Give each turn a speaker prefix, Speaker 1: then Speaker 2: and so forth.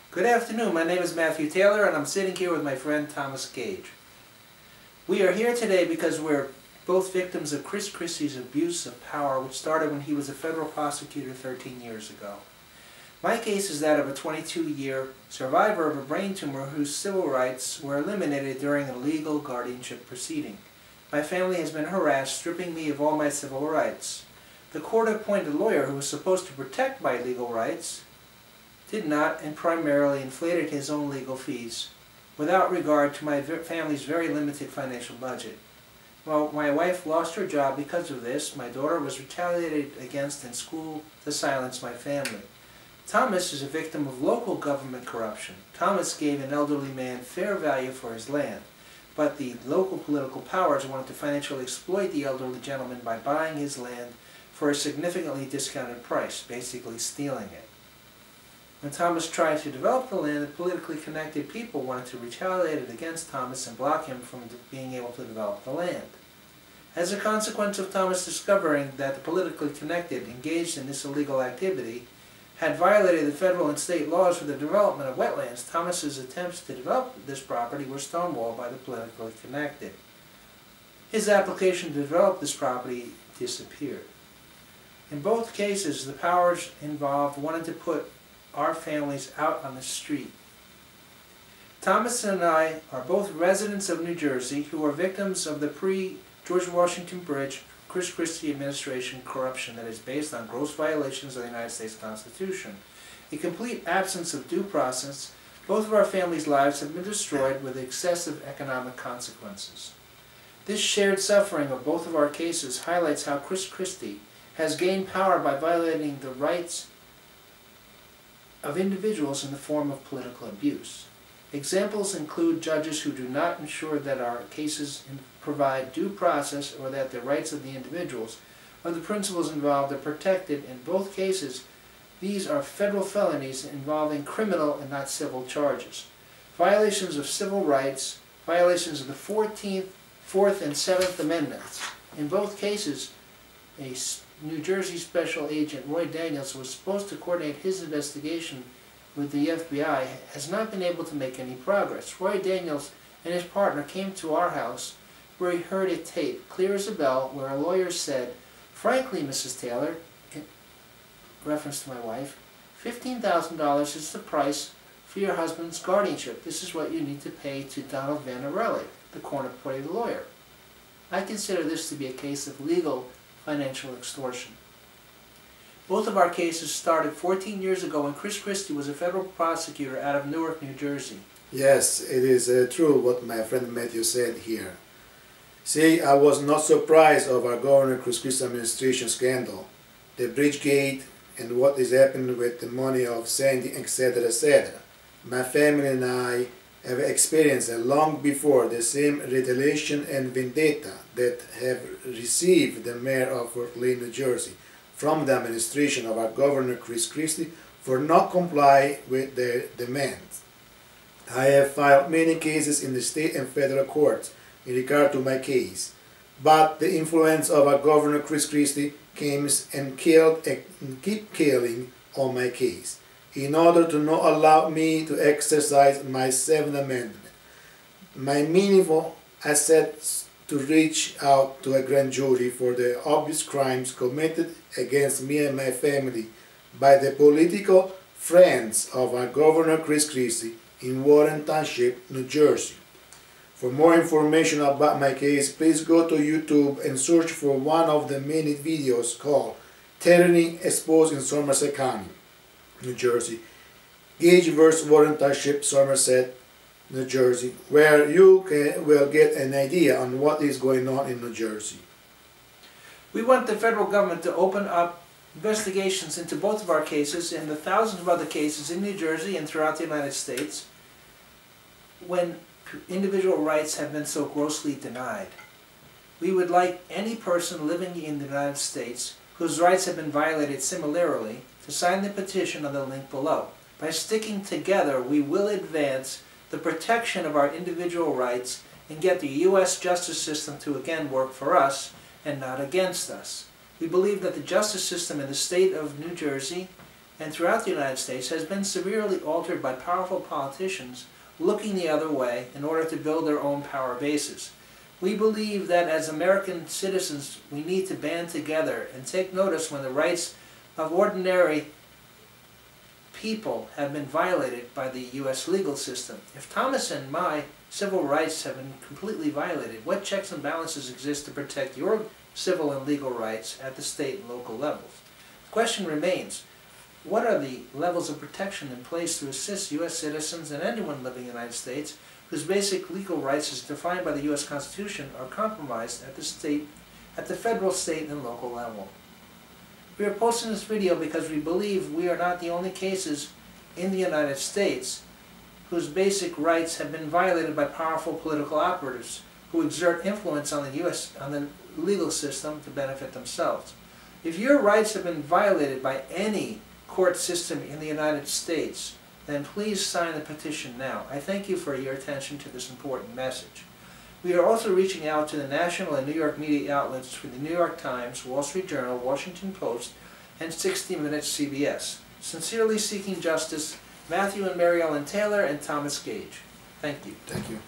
Speaker 1: Good afternoon, my name is Matthew Taylor and I'm sitting here with my friend Thomas Gage. We are here today because we're both victims of Christie's abuse of power, which started when he was a federal prosecutor 13 years ago. My case is that of a 22-year survivor of a brain tumor whose civil rights were eliminated during a legal guardianship proceeding. My family has been harassed, stripping me of all my civil rights. The court-appointed lawyer who was supposed to protect my legal rights did not, and primarily inflated his own legal fees, without regard to my family's very limited financial budget. Well, my wife lost her job because of this. My daughter was retaliated against in school to silence my family. Thomas is a victim of local government corruption. Thomas gave an elderly man fair value for his land, but the local political powers wanted to financially exploit the elderly gentleman by buying his land for a significantly discounted price, basically stealing it. When Thomas tried to develop the land, the politically connected people wanted to retaliate against Thomas and block him from being able to develop the land. As a consequence of Thomas discovering that the politically connected engaged in this illegal activity had violated the federal and state laws for the development of wetlands, Thomas's attempts to develop this property were stonewalled by the politically connected. His application to develop this property disappeared. In both cases, the powers involved wanted to put our families out on the street. Thomas and I are both residents of New Jersey who are victims of the pre-George Washington Bridge Christie administration corruption that is based on gross violations of the United States Constitution. A complete absence of due process, both of our families' lives have been destroyed with excessive economic consequences. This shared suffering of both of our cases highlights how Christie has gained power by violating the rights of individuals in the form of political abuse. Examples include judges who do not ensure that our cases provide due process or that the rights of the individuals or the principals involved are protected. In both cases, these are federal felonies involving criminal and not civil charges. Violations of civil rights, violations of the 14th, 4th, and 7th Amendments. In both cases, a New Jersey Special Agent Roy Daniels, who was supposed to coordinate his investigation with the FBI, has not been able to make any progress. Roy Daniels and his partner came to our house where he heard a tape, clear as a bell, where a lawyer said, "Frankly, Mrs. Taylor," in reference to my wife, $15,000 is the price for your husband's guardianship. This is what you need to pay to Donald Vanarelli, the court-appointed lawyer. I consider this to be a case of legal financial extortion. Both of our cases started 14 years ago when Christie was a federal prosecutor out of Newark, New Jersey.
Speaker 2: Yes, it is true what my friend Matthew said here. See, I was not surprised of our Governor Christie's administration scandal, the Gage, and what is happening with the money of Sandy, etc., etc. My family and I have experienced long before the same retaliation and vendetta that have received the mayor of Fort Lee, New Jersey, from the administration of our Governor Christie for not comply with their demands. I have filed many cases in the state and federal courts in regard to my case, but the influence of our Governor Christie came and killed and keep killing on my case, in order to not allow me to exercise my 7th Amendment. My meaningful assets to reach out to a grand jury for the obvious crimes committed against me and my family by the political friends of our Governor Christie in Warren Township, New Jersey. For more information about my case, please go to YouTube and search for one of the many videos called Tyranny Exposed in Somerset County, New Jersey, Gage vs. Warren Township, Somerset, New Jersey, where you will get an idea on what is going on in New Jersey.
Speaker 1: We want the federal government to open up investigations into both of our cases and the thousands of other cases in New Jersey and throughout the United States when individual rights have been so grossly denied. We would like any person living in the United States whose rights have been violated similarly to sign the petition on the link below. By sticking together, we will advance the protection of our individual rights and get the U.S. justice system to again work for us and not against us. We believe that the justice system in the state of New Jersey and throughout the United States has been severely altered by powerful politicians looking the other way in order to build their own power bases. We believe that as American citizens we need to band together and take notice when the rights of ordinary people have been violated by the U.S. legal system. If Thomas and my civil rights have been completely violated, what checks and balances exist to protect your civil and legal rights at the state and local levels? The question remains, what are the levels of protection in place to assist U.S. citizens and anyone living in the United States whose basic legal rights as defined by the U.S. Constitution are compromised at the federal, state, and local level? We are posting this video because we believe we are not the only cases in the United States whose basic rights have been violated by powerful political operatives who exert influence on the legal system to benefit themselves. If your rights have been violated by any court system in the United States, then please sign the petition now. I thank you for your attention to this important message. We are also reaching out to the national and New York media outlets for the New York Times, Wall Street Journal, Washington Post, and 60 Minutes CBS. Sincerely seeking justice, Matthew and Mary Ellen Taylor and Thomas Gage. Thank you.
Speaker 2: Thank you.